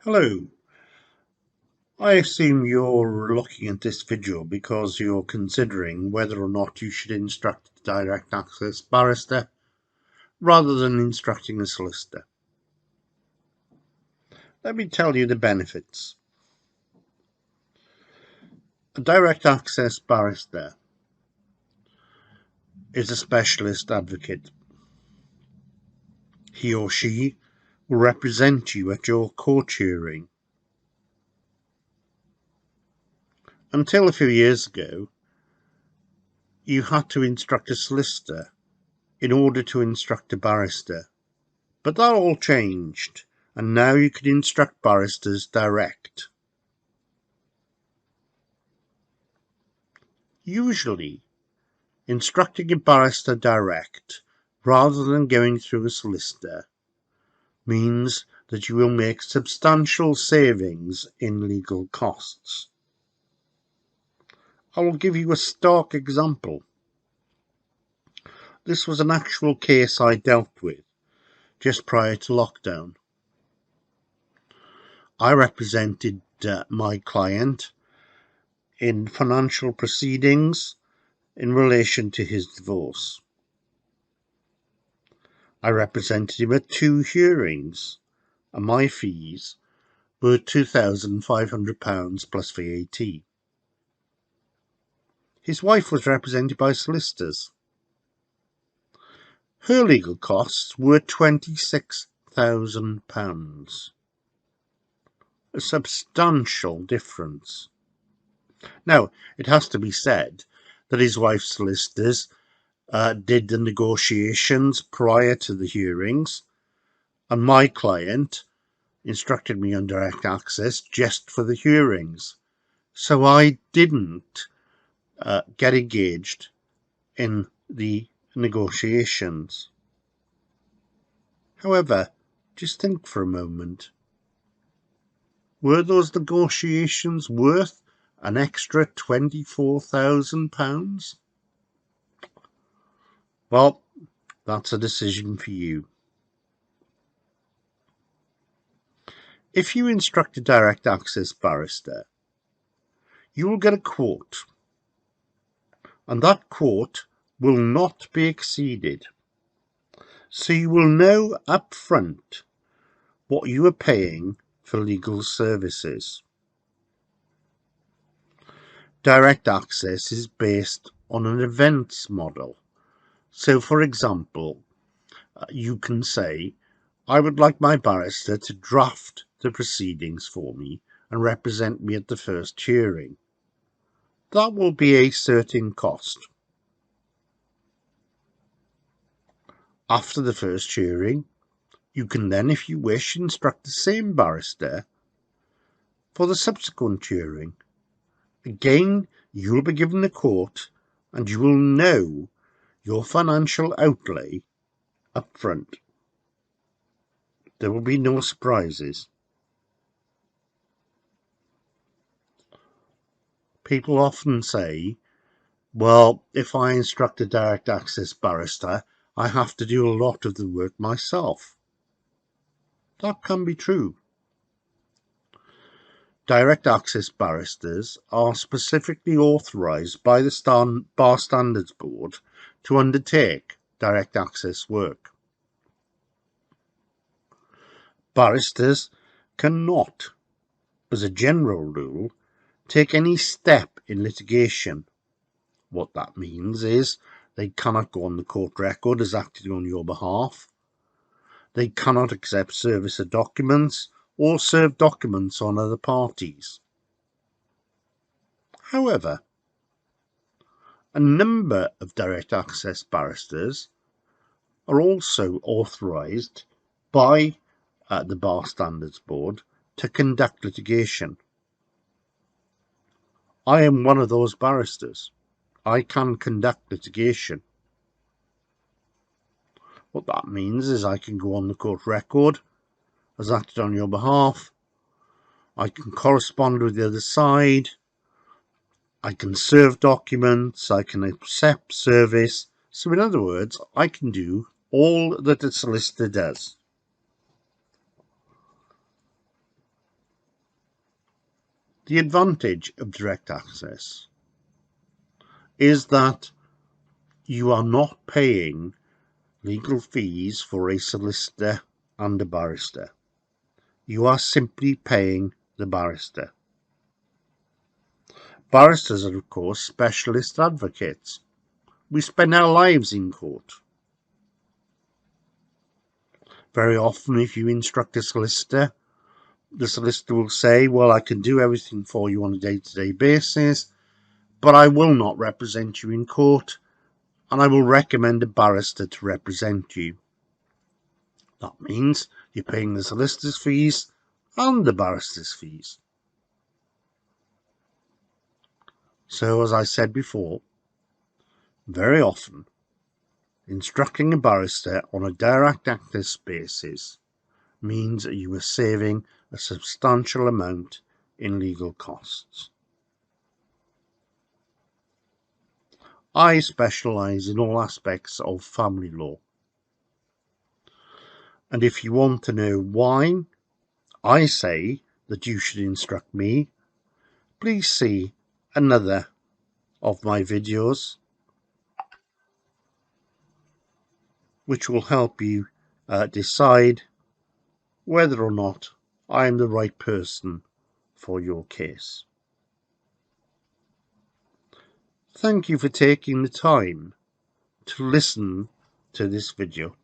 Hello, I assume you're looking at this video because you're considering whether or not you should instruct a direct access barrister rather than instructing a solicitor. Let me tell you the benefits. A direct access barrister is a specialist advocate. He or she will represent you at your court hearing. Until a few years ago, you had to instruct a solicitor in order to instruct a barrister. But that all changed, and now you can instruct barristers direct. Usually, instructing a barrister direct, rather than going through a solicitor, means that you will make substantial savings in legal costs. I will give you a stark example. This was an actual case I dealt with just prior to lockdown. I represented my client in financial proceedings in relation to his divorce. I represented him at 2 hearings, and my fees were £2,500 plus VAT. His wife was represented by solicitors. Her legal costs were £26,000. A substantial difference. Now, it has to be said that his wife's solicitors did the negotiations prior to the hearings, and my client instructed me on direct access just for the hearings. So I didn't get engaged in the negotiations. However, just think for a moment. Were those negotiations worth an extra £24,000? Well, that's a decision for you. If you instruct a direct access barrister, you will get a quote, and that quote will not be exceeded. So you will know up front what you are paying for legal services. Direct access is based on an events model. So, for example, you can say, I would like my barrister to draft the proceedings for me and represent me at the first hearing. That will be a certain cost. After the first hearing, you can then, if you wish, instruct the same barrister for the subsequent hearing. Again, you will be given a quote and you will know your financial outlay up front. There will be no surprises. People often say, well, if I instruct a direct access barrister, I have to do a lot of the work myself. That can be true. Direct access barristers are specifically authorised by the Bar Standards Board to undertake direct access work. Barristers cannot, as a general rule, take any step in litigation. What that means is they cannot go on the court record as acting on your behalf. They cannot accept service of documents or serve documents on other parties. However, a number of direct access barristers are also authorised by the Bar Standards Board to conduct litigation. I am one of those barristers. I can conduct litigation. What that means is I can go on the court record as acted on your behalf. I can correspond with the other side. I can serve documents. I can accept service. So in other words, I can do all that a solicitor does. The advantage of direct access is that you are not paying legal fees for a solicitor and a barrister. You are simply paying the barrister. Barristers are, of course, specialist advocates. We spend our lives in court. Very often, if you instruct a solicitor, the solicitor will say, well, I can do everything for you on a day-to-day basis, but I will not represent you in court, and I will recommend a barrister to represent you. That means you're paying the solicitor's fees and the barrister's fees. So, as I said before, very often, instructing a barrister on a direct access basis means that you are saving a substantial amount in legal costs. I specialise in all aspects of family law. And if you want to know why I say that you should instruct me, please see another of my videos which will help you decide whether or not I am the right person for your case. Thank you for taking the time to listen to this video.